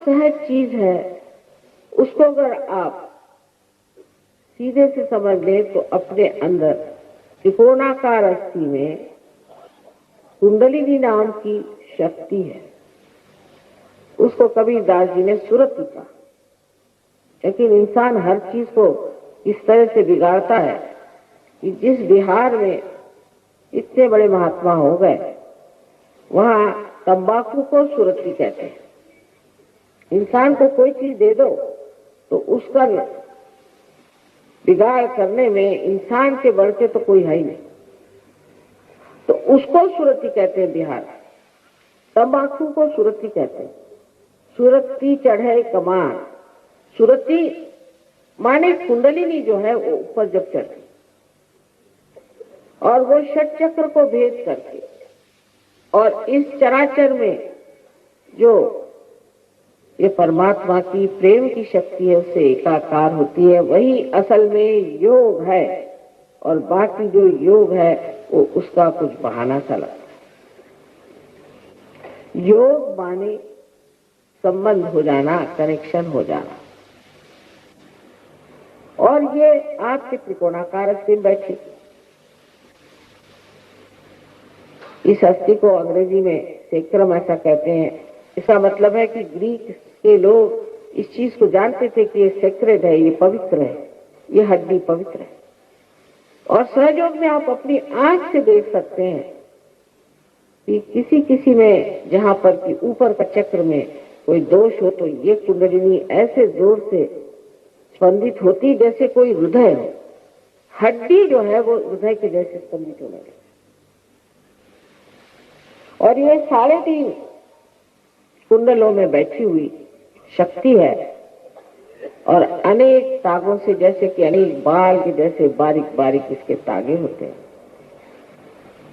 सहज चीज है, उसको अगर आप सीधे से समझ लें तो अपने अंदर त्रिकोणाकार अस्थि में कुंडलिनी नाम की शक्ति है। उसको कबीरदास जी ने सुरति कहा। लेकिन इंसान हर चीज को इस तरह से बिगाड़ता है कि जिस बिहार में इतने बड़े महात्मा हो गए वहां तंबाकू को सुरति कहते हैं। इंसान को कोई चीज दे दो तो उसका बिगाड़ करने में इंसान के बढ़ के तो कोई है ही नहीं, तो उसको सुरति कहते हैं बिहार। तंबाकू को सुरति कहते हैं। सुरति चढ़े कमान, सुरति माने कुंडलिनी जो है वो ऊपर जब चढ़ती और वो षट चक्र को भेद करके और इस चराचर में जो ये परमात्मा की प्रेम की शक्ति है उससे एकाकार होती है, वही असल में योग है। और बाकी जो योग है वो उसका कुछ बहाना सा लगता है। योग माने संबंध हो जाना, कनेक्शन हो जाना। और ये आपके त्रिकोणाकार अस्थि में बैठी, इस अस्थि को अंग्रेजी में सेक्रम ऐसा कहते हैं। इसका मतलब है कि ग्रीक के लोग इस चीज को जानते थे कि ये सेक्रेड है, ये पवित्र है, ये हड्डी पवित्र है। और सहयोग में आप अपनी आंख से देख सकते हैं कि किसी किसी में जहां पर कि ऊपर का चक्र में कोई दोष हो तो ये कुंडलिनी ऐसे जोर से स्पंदित होती जैसे कोई हृदय हो। हड्डी जो है वो हृदय के जैसे स्पंदित होने लगे। और ये 3.5 कुंडलों में बैठी हुई शक्ति है और अनेक तागों से, जैसे कि अनेक बाल के जैसे बारीक बारीक इसके तागे होते हैं।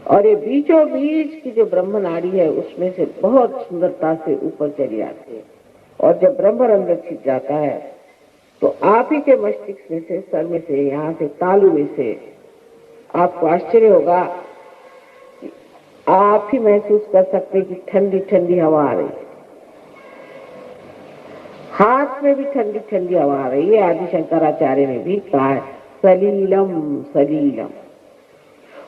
और ये बीचों बीच की जो ब्रह्म नाड़ी है उसमें से बहुत सुंदरता से ऊपर चली आती है। और जब ब्रह्मरंध्र छिप जाता है तो आप ही के मस्तिष्क में से, सर में से, यहाँ से तालू में से आपको आश्चर्य होगा कि आप ही महसूस कर सकते कि ठंडी ठंडी हवा आ रही है। हाथ में भी ठंडी ठंडी हवा आ रही है। आदि शंकराचार्य ने भी कहा है सलीलम सलीलम।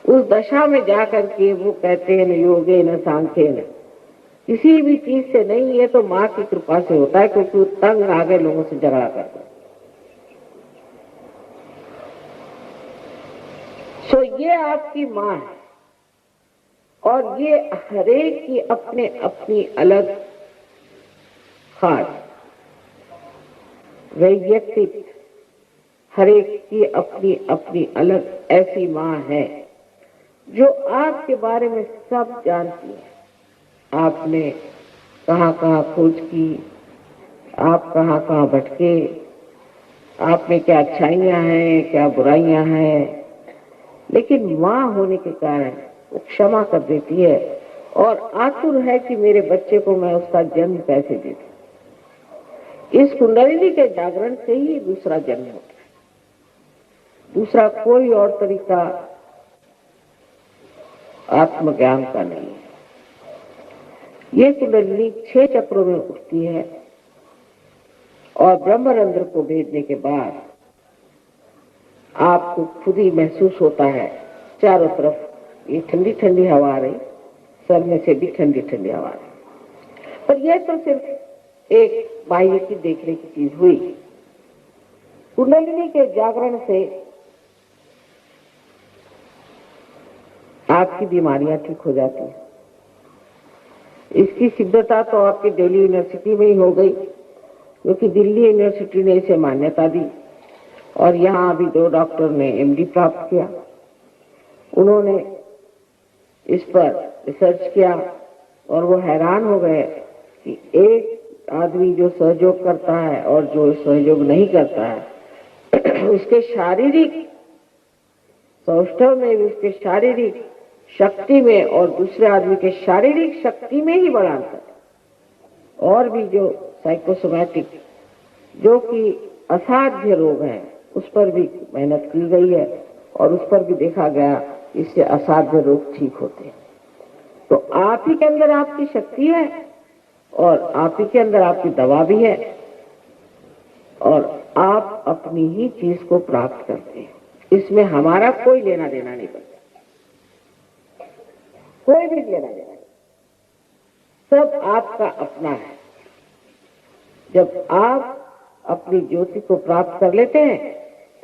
उस दशा में जाकर के वो कहते हैं न योगे न सांख्य न, किसी भी चीज से नहीं, ये तो माँ की कृपा से होता है, क्योंकि वो तंग आ गए लोगों से झगड़ा करते। सो ये आपकी माँ है और ये हरेक की अपने अपनी अलग खास वैयक्तिक, हरेक की अपनी अपनी अलग ऐसी माँ है जो आपके बारे में सब जानती है। आपने कहाँ कहाँ खोज की, आप कहाँ कहाँ भटके, आप में क्या अच्छाइयाँ हैं, क्या बुराइयाँ हैं, लेकिन माँ होने के कारण वो क्षमा कर देती है और आतुर है कि मेरे बच्चे को मैं उसका जन्म कैसे दे दूं। इस कुंडलिनी के जागरण से ही दूसरा जन्म होता है। दूसरा कोई और तरीका आत्मज्ञान का नहीं है। ये कुंडलिनी 6 चक्रों में उठती है और ब्रह्मरंध्र को भेदने के बाद आपको खुद ही महसूस होता है चारों तरफ ये ठंडी ठंडी हवा आ रही, सर में से भी ठंडी ठंडी हवा आ रही। पर यह तो सिर्फ एक बाह्य की देखने की चीज हुई। कुंडलिनी के जागरण से आपकी बीमारियां ठीक हो जाती हैं। इसकी सिद्धता तो आपकी दिल्ली यूनिवर्सिटी में ही हो गई, क्योंकि दिल्ली यूनिवर्सिटी ने इसे मान्यता दी और यहाँ अभी 2 डॉक्टर ने MD प्राप्त किया। उन्होंने इस पर रिसर्च किया और वो हैरान हो गए कि एक आदमी जो सहयोग करता है और जो सहयोग नहीं करता है उसके शारीरिक सौष्ठव में, उसके शारीरिक शक्ति में और दूसरे आदमी के शारीरिक शक्ति में ही बड़ा अंतर है। और भी जो साइकोसोमैटिक जो कि असाध्य रोग हैं उस पर भी मेहनत की गई है और उस पर भी देखा गया इससे असाध्य रोग ठीक होते हैं। तो आप ही के अंदर आपकी शक्ति है और आप ही के अंदर आपकी दवा भी है और आप अपनी ही चीज को प्राप्त करते हैं। इसमें हमारा कोई लेना देना नहीं बनता, कोई भी लेना देना नहीं, सब आपका अपना है। जब आप अपनी ज्योति को प्राप्त कर लेते हैं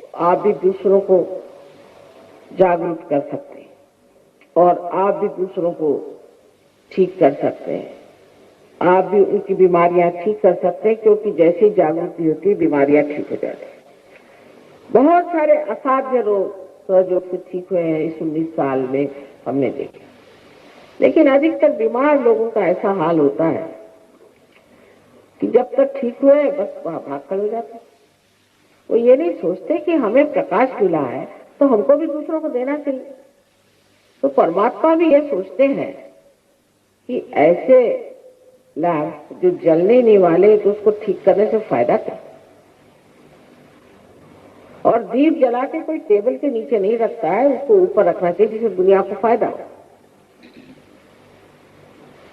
तो आप भी दूसरों को जागरूक कर सकते हैं और आप भी दूसरों को ठीक कर सकते हैं, आप भी उनकी बीमारियां ठीक कर सकते हैं, क्योंकि जैसी जागृति होती है बीमारियां ठीक हो जाती हैं। बहुत सारे असाध्य रोग सहयोग से ठीक हुए हैं इस 19 साल में हमने देखे, लेकिन अधिकतर बीमार लोगों का ऐसा हाल होता है कि जब तक ठीक हुए बस वहां भाग कर हो जाते। वो ये नहीं सोचते कि हमें प्रकाश मिला है तो हमको भी दूसरों को देना चाहिए। तो परमात्मा भी ये सोचते हैं कि ऐसे लैंप जो जलने नहीं वाले तो उसको ठीक करने से फायदा क्या। और दीप जला के कोई टेबल के नीचे नहीं रखता है, उसको ऊपर रखना चाहिए जिससे दुनिया को फायदा हो।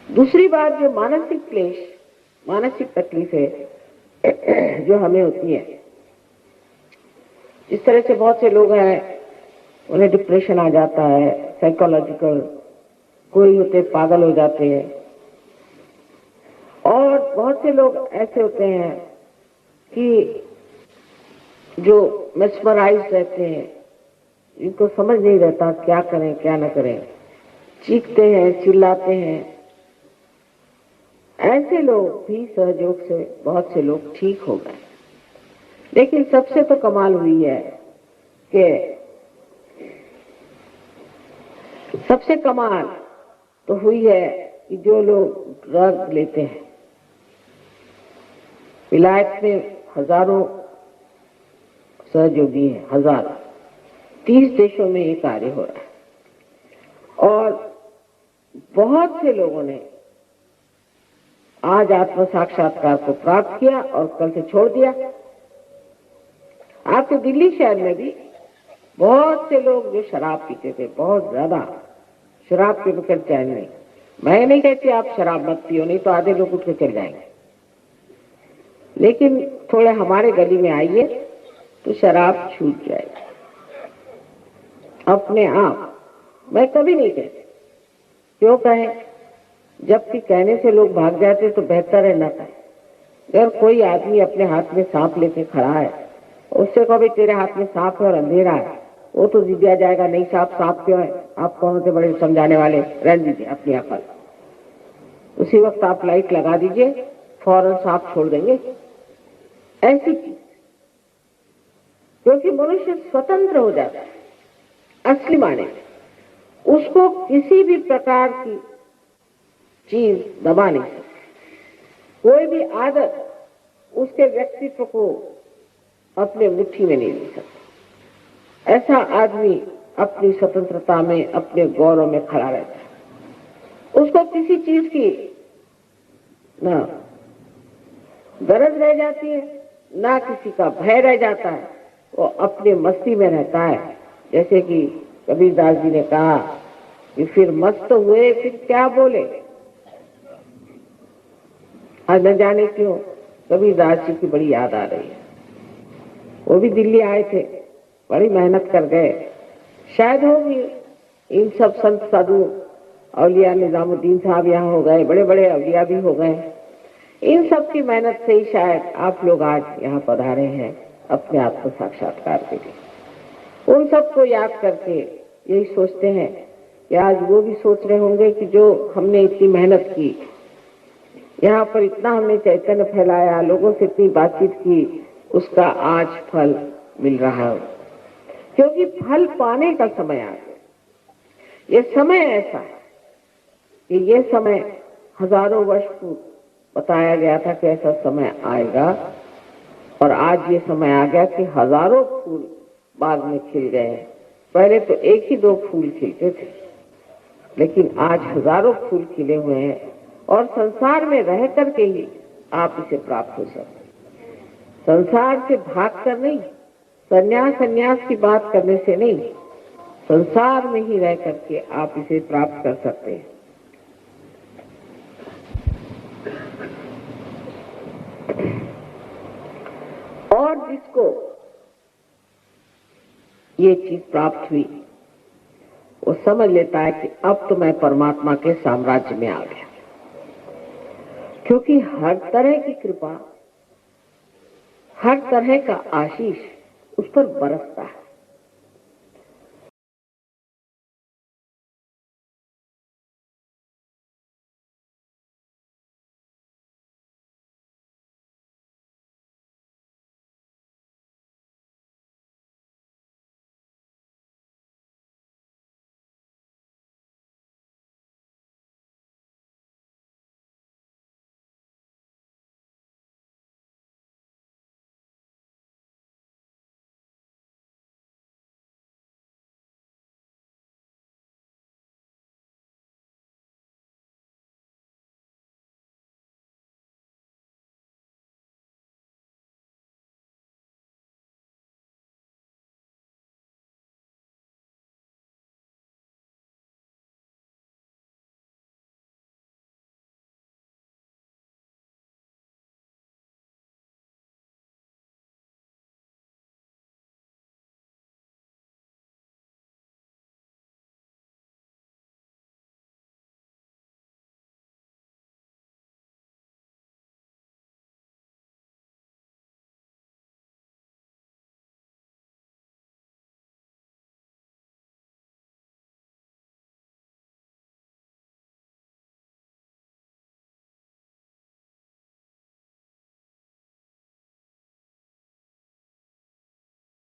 दूसरी बात, जो मानसिक क्लेश, मानसिक तकलीफें जो हमें होती है, इस तरह से बहुत से लोग हैं उन्हें डिप्रेशन आ जाता है, साइकोलॉजिकल, कोई होते पागल हो जाते हैं, और बहुत से लोग ऐसे होते हैं कि जो मेस्मराइज रहते हैं, इनको समझ नहीं रहता क्या करें क्या न करें, चीखते हैं चिल्लाते हैं। ऐसे लोग भी सहयोग से बहुत से लोग ठीक हो गए। लेकिन सबसे तो कमाल हुई है कि सबसे कमाल तो हुई है कि जो लोग ड्रग लेते हैं, विलायत में हजारों सहयोगी हैं, हजार, 30 देशों में ये कार्य हो रहा है और बहुत से लोगों ने आज आत्म साक्षात्कार को प्राप्त किया और कल से छोड़ दिया। आपके दिल्ली शहर में भी बहुत से लोग जो शराब पीते थे, बहुत ज्यादा शराब के बगैर चैन नहीं। मैं नहीं कहती आप शराब मत पियो, नहीं तो आधे लोग उठ के चल जाएंगे, लेकिन थोड़े हमारे गली में आइए तो शराब छूट जाएगी अपने आप। मैं कभी नहीं कहती, क्यों कहें, जबकि कहने से लोग भाग जाते तो बेहतर है ना कहें। अगर कोई आदमी अपने हाथ में सांप लेके खड़ा है, उससे कभी तेरे हाथ में सांप है और अंधेरा है, वो तो जिद्दिया जाएगा, नहीं सांप क्यों है, आप कौन से बड़े समझाने वाले, रहने दीजिए अपनी अकल। उसी वक्त आप लाइट लगा दीजिए, फौरन सांप छोड़ देंगे। ऐसी चीज, क्योंकि मनुष्य स्वतंत्र हो जाता है असली माने, उसको किसी भी प्रकार की चीज दबा नहीं सकती, कोई भी आदत उसके व्यक्तित्व को अपने मुट्ठी में नहीं ले सकती। ऐसा आदमी अपनी स्वतंत्रता में, अपने गौरव में खड़ा रहता है। उसको किसी चीज की ना गरज रह जाती है, ना किसी का भय रह जाता है, वो अपने मस्ती में रहता है। जैसे कि कबीरदास जी ने कहा कि फिर मस्त हुए फिर क्या बोले। आज न जाने क्यों कबीरदास जी की बड़ी याद आ रही है। वो भी दिल्ली आए थे, बड़ी मेहनत कर गए, शायद होगी इन सब संत साधु औलिया, निजामुद्दीन साहब यहाँ हो गए, बड़े बड़े औलिया भी हो गए। इन सब की मेहनत से ही शायद आप लोग आज यहाँ पधारे हैं अपने आत्म साक्षात्कार के लिए। उन सबको याद करके यही सोचते हैं कि आज वो भी सोच रहे होंगे कि जो हमने इतनी मेहनत की, यहाँ पर इतना हमने चैतन्य फैलाया, लोगों से इतनी बातचीत की, उसका आज फल मिल रहा है। क्योंकि फल पाने का समय आ गया। ये समय ऐसा है कि ये समय हजारों वर्ष पूर्व बताया गया था कि ऐसा समय आएगा, और आज ये समय आ गया कि हजारों फूल बाग में खिल गए हैं। पहले तो एक ही दो फूल खिलते थे, लेकिन आज हजारों फूल खिले हुए हैं, और संसार में रह करके ही आप इसे प्राप्त हो सकते। संसार से भागकर नहीं, संन्यास की बात करने से नहीं, संसार में ही रह करके आप इसे प्राप्त कर सकते हैं। और जिसको ये चीज प्राप्त हुई वो समझ लेता है कि अब तो मैं परमात्मा के साम्राज्य में आ गया, क्योंकि हर तरह की कृपा, हर तरह का आशीष उस पर बरसता है।